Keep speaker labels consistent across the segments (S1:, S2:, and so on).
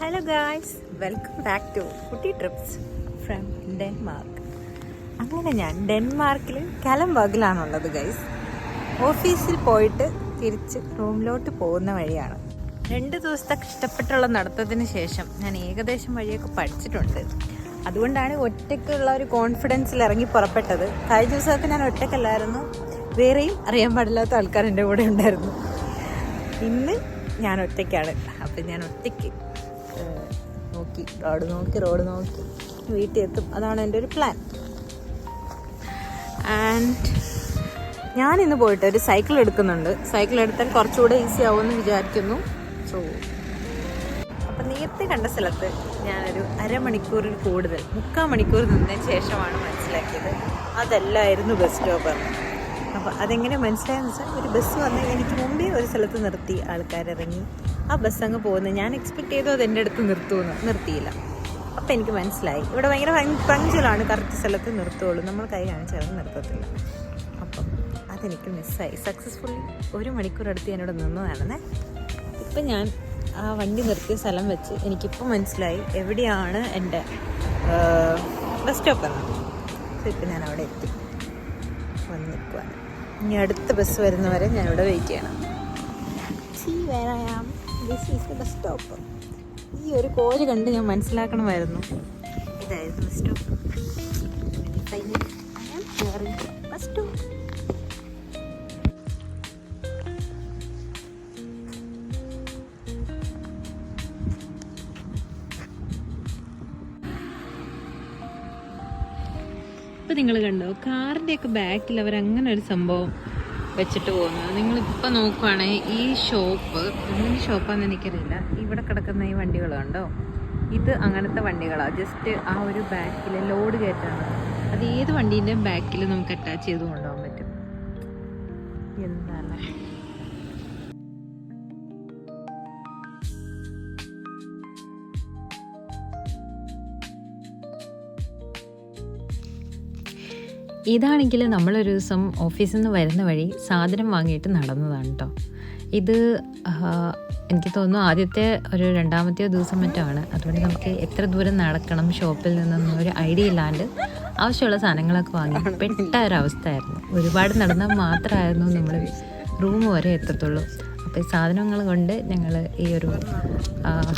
S1: Hello guys, welcome back to Kutty trips from Denmark. അങ്ങനെ ഞാൻ ഡെൻമാർക്കിൽ കലംബർഗിലാണുള്ളത് guys. ഓഫീസിൽ പോയിട്ട് തിരിച്ച് റൂമിലോട്ട് പോകുന്ന വഴിയാണ്. 2 ദിവസത്തെ കഷ്ടപ്പെട്ടുള്ള നടത്തത്തിന് ശേഷം ഞാൻ ഏകദേശം വഴിയൊക്കെ പഠിച്ചിട്ടുണ്ട്. അതുകൊണ്ടാണ് ഒറ്റയ്ക്കുള്ള ഒരു കോൺഫിഡൻസിൽ ഇറങ്ങി പുറപ്പെട്ടത്. കഴിഞ്ഞ ദിവസമൊക്കെ ഞാൻ ഒറ്റയ്ക്കല്ലായിരുന്നു, വേറെയും അറിയാൻ പാടില്ലാത്ത ആൾക്കാർ എൻ്റെ കൂടെ ഉണ്ടായിരുന്നു. ഇന്ന് ഞാൻ ഒറ്റയ്ക്കാണ്. അപ്പം ഞാൻ ഒറ്റയ്ക്ക് റോഡ് നോക്കി വീട്ടിൽ എത്തും. അതാണ് എൻ്റെ ഒരു പ്ലാൻ. ആൻഡ് ഞാനിന്ന് പോയിട്ട് ഒരു സൈക്കിൾ എടുക്കുന്നുണ്ട്. സൈക്കിൾ എടുത്താൽ കുറച്ചുകൂടെ ഈസി ആവുമെന്ന് വിചാരിക്കുന്നു. സോ അപ്പം നേരത്തെ കണ്ട സ്ഥലത്ത് ഞാനൊരു അരമണിക്കൂറിൽ കൂടുതൽ 3/4 മണിക്കൂർ നിന്നതിന് ശേഷമാണ് മനസ്സിലാക്കിയത് അതല്ലായിരുന്നു ബസ് സ്റ്റോപ്പ്. അപ്പോൾ അതെങ്ങനെ മനസ്സിലായെന്ന് വെച്ചാൽ, ഒരു ബസ് വന്ന് എനിക്ക് മുമ്പേ ഒരു സ്ഥലത്ത് നിർത്തി, ആൾക്കാരിറങ്ങി, ആ ബസ് അങ്ങ് പോകുന്നത്. ഞാൻ എക്സ്പെക്ട് ചെയ്തു അത് എൻ്റെ അടുത്ത് നിർത്തിയില്ല. അപ്പോൾ എനിക്ക് മനസ്സിലായി ഇവിടെ ഭയങ്കര പങ്ക്ച്വലാണ്, കറക്റ്റ് സ്ഥലത്ത് നിർത്തുകയുള്ളൂ, നമ്മൾ കൈ കാണിച്ചാലും നിർത്തത്തില്ല. അപ്പം അതെനിക്ക് മിസ്സായി. സക്സസ്ഫുള്ളി 1 മണിക്കൂർ അടുത്ത് ഞാനിവിടെ നിന്നതാണെന്നേ. ഇപ്പം ഞാൻ ആ വണ്ടി നിർത്തിയ സ്ഥലം വെച്ച് എനിക്കിപ്പോൾ മനസ്സിലായി എവിടെയാണ് എൻ്റെ ബസ് സ്റ്റോപ്പ് എന്ന്. സോ ഇപ്പം ഞാൻ അവിടെ എത്തി വന്നിരിക്കുവാണ്. ഇനി അടുത്ത ബസ് വരുന്നവരെ ഞാനിവിടെ വെയിറ്റ് ചെയ്യണം. This is the bus stop. ഈ ഒരു കോല് കണ്ട് ഞാൻ മനസ്സിലാക്കണമായിരുന്നു ഇതായിരുന്നു ബസ് സ്റ്റോപ്പ്. Bus stop. ഇപ്പം നിങ്ങൾ കണ്ടോ, കാറിൻ്റെയൊക്കെ ബാക്കിൽ അവരങ്ങനെ ഒരു സംഭവം വെച്ചിട്ട് പോകുന്നത്. നിങ്ങളിപ്പോൾ നോക്കുവാണെങ്കിൽ ഈ ഷോപ്പ് എന്തിൻ്റെ ഷോപ്പാണെന്ന് എനിക്കറിയില്ല. ഇവിടെ കിടക്കുന്ന ഈ വണ്ടികൾ കണ്ടോ, ഇത് അങ്ങനത്തെ വണ്ടികളാണ്. ജസ്റ്റ് ആ ഒരു ബാക്കിൽ ലോഡ് കയറ്റാണ്. അത് ഏത് വണ്ടീൻ്റെ ബാക്കിൽ നമുക്ക് അറ്റാച്ച് ചെയ്ത് കൊണ്ടുപോകാൻ പറ്റും. എന്താല്ലേ ഇതാണെങ്കിൽ നമ്മളൊരു ദിവസം ഓഫീസിൽ നിന്ന് വരുന്ന വഴി സാധനം വാങ്ങിയിട്ട് നടന്നതാണ് കേട്ടോ. ഇത് എനിക്ക് തോന്നുന്നു ആദ്യത്തെ ഒരു 2ാമത്തെയോ ദിവസം മറ്റാണ്. അതുകൊണ്ട് നമുക്ക് എത്ര ദൂരം നടക്കണം ഷോപ്പിൽ നിന്നൊന്നും ഒരു ഐഡിയ ഇല്ലാണ്ട് ആവശ്യമുള്ള സാധനങ്ങളൊക്കെ വാങ്ങി പെട്ട ഒരവസ്ഥയായിരുന്നു. ഒരുപാട് നടന്നാൽ മാത്രമായിരുന്നു നമ്മൾ റൂം വരെ എത്തത്തുള്ളൂ. അപ്പോൾ ഈ സാധനങ്ങൾ കൊണ്ട് ഞങ്ങൾ ഈ ഒരു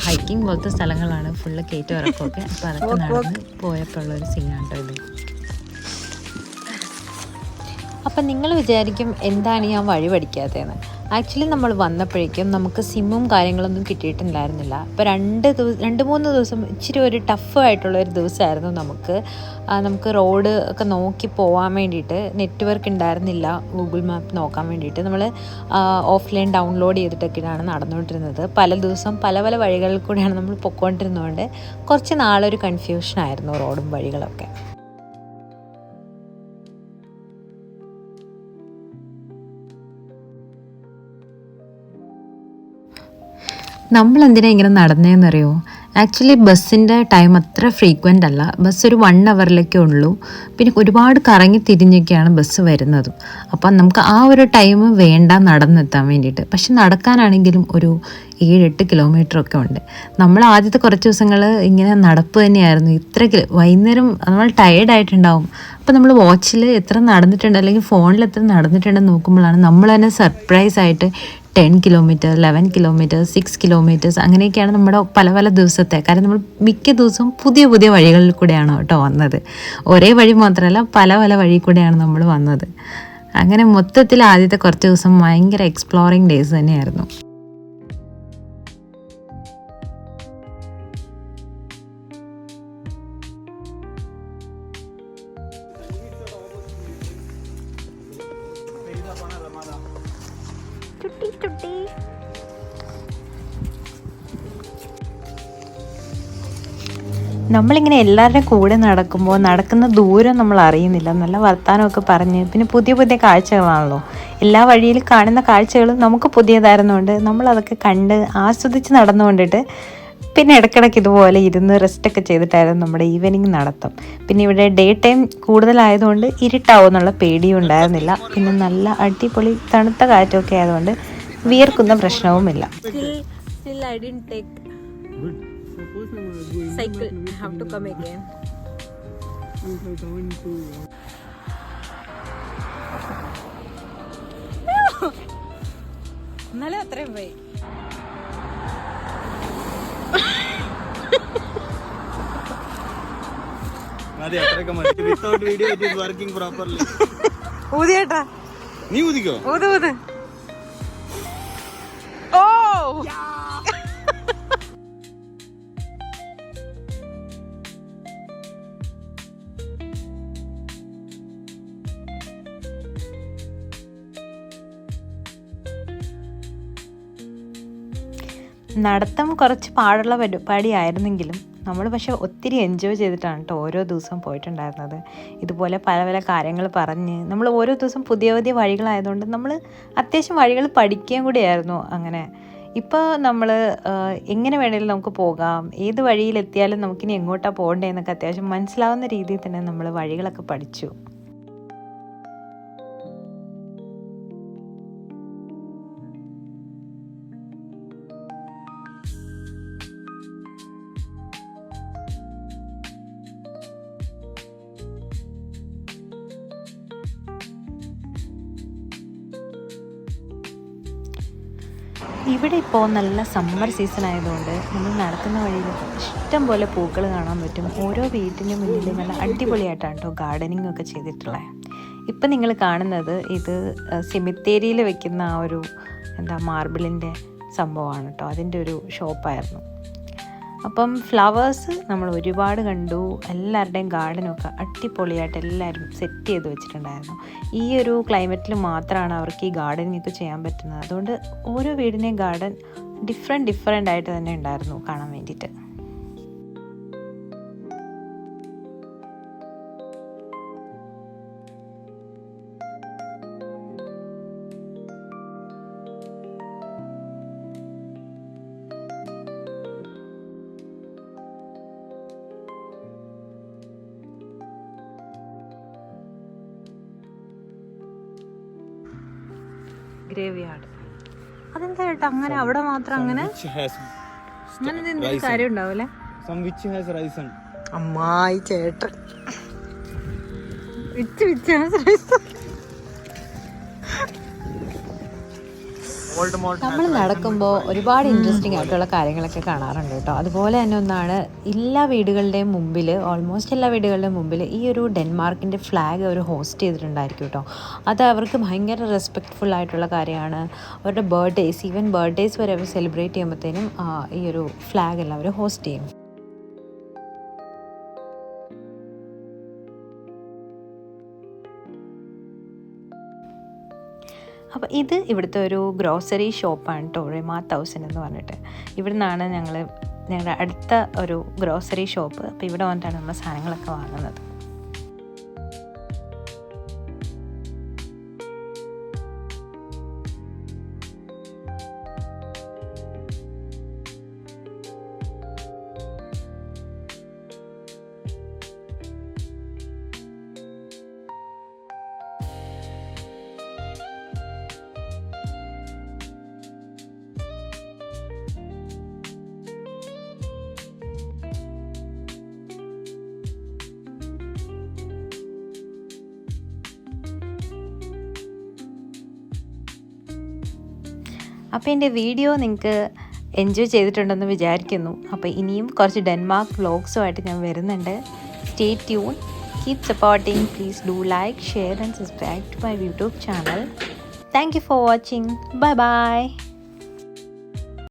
S1: ഹൈക്കിംഗ് പോലത്തെ സ്ഥലങ്ങളാണ്, ഫുള്ള് കയറ്റം ഇറക്കമൊക്കെ. അപ്പോൾ അതൊക്കെ നടന്ന് പോയപ്പോൾ ഉള്ളൊരു സീനാണ് കേട്ടോ ഇത്. അപ്പം നിങ്ങൾ വിചാരിക്കും എന്താണ് ഞാൻ വഴി പഠിക്കാത്തതെന്ന്. ആക്ച്വലി നമ്മൾ വന്നപ്പോഴേക്കും നമുക്ക് സിമ്മും കാര്യങ്ങളൊന്നും കിട്ടിയിട്ടുണ്ടായിരുന്നില്ല. അപ്പോൾ 2-3 ദിവസം ഇച്ചിരി ഒരു ടഫ് ആയിട്ടുള്ള ഒരു ദിവസമായിരുന്നു നമുക്ക് റോഡ് ഒക്കെ നോക്കി പോകാൻ വേണ്ടിയിട്ട്. നെറ്റ്വർക്ക് ഉണ്ടായിരുന്നില്ല ഗൂഗിൾ മാപ്പ് നോക്കാൻ വേണ്ടിയിട്ട്. നമ്മൾ ഓഫ്ലൈൻ ഡൗൺലോഡ് ചെയ്തിട്ടൊക്കെയാണ് നടന്നുകൊണ്ടിരുന്നത്. പല ദിവസം പല വഴികളിൽ കൂടെയാണ് നമ്മൾ പൊയ്ക്കൊണ്ടിരുന്നതുകൊണ്ട് കുറച്ച് നാളൊരു കൺഫ്യൂഷനായിരുന്നു റോഡും വഴികളൊക്കെ. നമ്മളെന്തിനാണ് ഇങ്ങനെ നടന്നതെന്നറിയോ? ആക്ച്വലി ബസ്സിൻ്റെ ടൈം അത്ര ഫ്രീക്വൻ്റ് അല്ല. ബസ് ഒരു 1 അവറിലൊക്കെ ഉള്ളൂ. പിന്നെ ഒരുപാട് കറങ്ങി തിരിഞ്ഞൊക്കെയാണ് ബസ് വരുന്നതും. അപ്പം നമുക്ക് ആ ഒരു ടൈം വേണ്ട നടന്നെത്താൻ വേണ്ടിയിട്ട്. പക്ഷെ നടക്കാനാണെങ്കിലും ഒരു 7-8 കിലോമീറ്ററൊക്കെ ഉണ്ട്. നമ്മൾ ആദ്യത്തെ കുറച്ച് ദിവസങ്ങൾ ഇങ്ങനെ നടപ്പ് തന്നെയായിരുന്നു. വൈകുന്നേരം നമ്മൾ ടയേർഡായിട്ടുണ്ടാവും. അപ്പോൾ നമ്മൾ വാച്ചിൽ എത്ര നടന്നിട്ടുണ്ട് അല്ലെങ്കിൽ ഫോണിൽ എത്ര നടന്നിട്ടുണ്ടെന്ന് നോക്കുമ്പോഴാണ് നമ്മൾ തന്നെ സർപ്രൈസ് ആയിട്ട് 10 കിലോമീറ്റർ, 11 കിലോമീറ്റർ, 6 കിലോമീറ്റേഴ്സ് അങ്ങനെയൊക്കെയാണ് നമ്മുടെ പല ദിവസത്തെ. കാരണം നമ്മൾ മിക്ക ദിവസവും പുതിയ വഴികളിൽ കൂടെയാണ് കേട്ടോ വന്നത്. ഒരേ വഴി മാത്രമല്ല, പല വഴി കൂടെയാണ് നമ്മൾ വന്നത്. അങ്ങനെ മൊത്തത്തിൽ ആദ്യത്തെ കുറച്ച് ദിവസം ഭയങ്കര എക്സ്പ്ലോറിങ് ഡേയ്സ് തന്നെയായിരുന്നു. നമ്മളിങ്ങനെ എല്ലാവരുടെയും കൂടെ നടക്കുമ്പോൾ നടക്കുന്ന ദൂരം നമ്മൾ അറിയുന്നില്ല. നല്ല വർത്താനമൊക്കെ പറഞ്ഞ്, പിന്നെ പുതിയ കാഴ്ചകളാണല്ലോ. എല്ലാ വഴിയിൽ കാണുന്ന കാഴ്ചകളും നമുക്ക് പുതിയതായിരുന്നുകൊണ്ട് നമ്മളതൊക്കെ കണ്ട് ആസ്വദിച്ച് നടന്നുകൊണ്ടിട്ട് പിന്നെ ഇടയ്ക്കിടയ്ക്ക് ഇതുപോലെ ഇരുന്ന് റെസ്റ്റൊക്കെ ചെയ്തിട്ടായിരുന്നു നമ്മുടെ ഈവനിങ് നടത്തം. പിന്നെ ഇവിടെ ഡേ ടൈം കൂടുതലായതുകൊണ്ട് ഇരുട്ടാവും എന്നുള്ള പേടിയും ഉണ്ടായിരുന്നില്ല. പിന്നെ നല്ല അടിപൊളി തണുത്ത കാറ്റൊക്കെ ആയതുകൊണ്ട് വിയർക്കുന്ന പ്രശ്നവുമില്ല. cycle. I have to come again. ഇന്നലെ അത്രയും പോയി. ഊതിയേട്ടാ
S2: നീ ഊതിക്കോ.
S1: ഊത് ഊത്. ഓ നടത്തം കുറച്ച് പാടുള്ള പരിപാടിയായിരുന്നെങ്കിലും നമ്മൾ പക്ഷെ ഒത്തിരി എൻജോയ് ചെയ്തിട്ടാണ് കേട്ടോ ഓരോ ദിവസവും പോയിട്ടുണ്ടായിരുന്നത്. ഇതുപോലെ പല പല കാര്യങ്ങൾ പറഞ്ഞ് നമ്മൾ ഓരോ ദിവസം പുതിയ പുതിയ വഴികളായതുകൊണ്ട് നമ്മൾ അത്യാവശ്യം വഴികൾ പഠിക്കുകയും കൂടിയായിരുന്നു. അങ്ങനെ ഇപ്പോൾ നമ്മൾ എങ്ങനെ വേണമെങ്കിലും നമുക്ക് പോകാം, ഏത് വഴിയിലെത്തിയാലും നമുക്കിനി എങ്ങോട്ടാണ് പോകേണ്ടതെന്നൊക്കെ അത്യാവശ്യം മനസ്സിലാവുന്ന രീതിയിൽ തന്നെ നമ്മൾ വഴികളൊക്കെ പഠിച്ചു. ഇവിടെ ഇപ്പോൾ നല്ല സമ്മർ സീസൺ ആയതുകൊണ്ട് നമ്മൾ നടക്കുന്ന വഴിയിൽ ഇഷ്ടം പോലെ പൂക്കൾ കാണാൻ പറ്റും. ഓരോ വീട്ടിൻ്റെ മുന്നിൽ നല്ല അടിപൊളിയായിട്ടാണ് കേട്ടോ ഗാർഡനിങ് ഒക്കെ ചെയ്തിട്ടുള്ളത്. ഇപ്പം നിങ്ങൾ കാണുന്നത് ഇത് സെമിത്തേരിയിൽ വെക്കുന്ന ആ ഒരു മാർബിളിൻ്റെ സംഭവമാണ് കേട്ടോ. അതിൻ്റെ ഒരു ഷോപ്പായിരുന്നു. അപ്പം ഫ്ലവേഴ്സ് നമ്മൾ ഒരുപാട് കണ്ടു. എല്ലാവരുടെയും ഗാർഡനൊക്കെ അടിപൊളിയായിട്ട് എല്ലാവരും സെറ്റ് ചെയ്ത് വെച്ചിട്ടുണ്ടായിരുന്നു. ഈ ഒരു ക്ലൈമറ്റിൽ മാത്രമാണ് അവർക്ക് ഈ ഗാർഡനിങ് ഒക്കെ ചെയ്യാൻ പറ്റുന്നത്. അതുകൊണ്ട് ഓരോ വീടിൻ്റെയും ഗാർഡൻ ഡിഫറെൻ്റ് ആയിട്ട് തന്നെ ഉണ്ടായിരുന്നു കാണാൻ വേണ്ടിയിട്ട്. ഗ്രേവ്യാർഡ് അതെന്താ ചേട്ടാ അങ്ങനെ അവിടെ മാത്രം അങ്ങനെ എന്തെങ്കിലും കാര്യം ഉണ്ടാവൂലേ? അമ്മായി ചേട്ടൻ നമ്മൾ നടക്കുമ്പോൾ ഒരുപാട് ഇൻട്രസ്റ്റിംഗ് ആയിട്ടുള്ള കാര്യങ്ങളൊക്കെ കാണാറുണ്ട് കേട്ടോ. അതുപോലെ തന്നെ ഒന്നാണ് എല്ലാ വീടുകളുടെയും മുമ്പിൽ, ഓൾമോസ്റ്റ് എല്ലാ വീടുകളുടെയും മുമ്പിൽ ഈ ഒരു ഡെൻമാർക്കിൻ്റെ ഫ്ലാഗ് അവർ ഹോസ്റ്റ് ചെയ്തിട്ടുണ്ടായിരിക്കും കേട്ടോ. അത് അവർക്ക് ഭയങ്കര റെസ്പെക്റ്റ്ഫുൾ ആയിട്ടുള്ള കാര്യമാണ്. അവരുടെ ബർത്ത്ഡേയ്സ്, ഈവൻ ബർത്ത്ഡേയ്സ് വരെ അവർ സെലിബ്രേറ്റ് ചെയ്യുമ്പോഴത്തേനും ഈ ഒരു ഫ്ലാഗ് എല്ലാം അവർ ഹോസ്റ്റ് ചെയ്യും. അപ്പോൾ ഇത് ഇവിടുത്തെ ഒരു ഗ്രോസറി ഷോപ്പാണ് കേട്ടോ, റിമ 1000 എന്ന് പറഞ്ഞിട്ട്. ഇവിടെ നിന്നാണ് ഞങ്ങളുടെ അടുത്ത ഒരു ഗ്രോസറി ഷോപ്പ്. അപ്പോൾ ഇവിടെ വന്നിട്ടാണ് നമ്മൾ സാധനങ്ങളൊക്കെ വാങ്ങുന്നത്. അപ്പോൾ എൻ്റെ വീഡിയോ നിങ്ങൾക്ക് എൻജോയ് ചെയ്തിട്ടുണ്ടെന്ന് വിചാരിക്കുന്നു. അപ്പോൾ ഇനിയും കുറച്ച് ഡെൻമാർക്ക് വ്ലോഗ്സുമായിട്ട് ഞാൻ വരുന്നുണ്ട്. Stay tune, keep supporting. Please do like, share and subscribe to my YouTube channel. Thank you for watching. Bye by.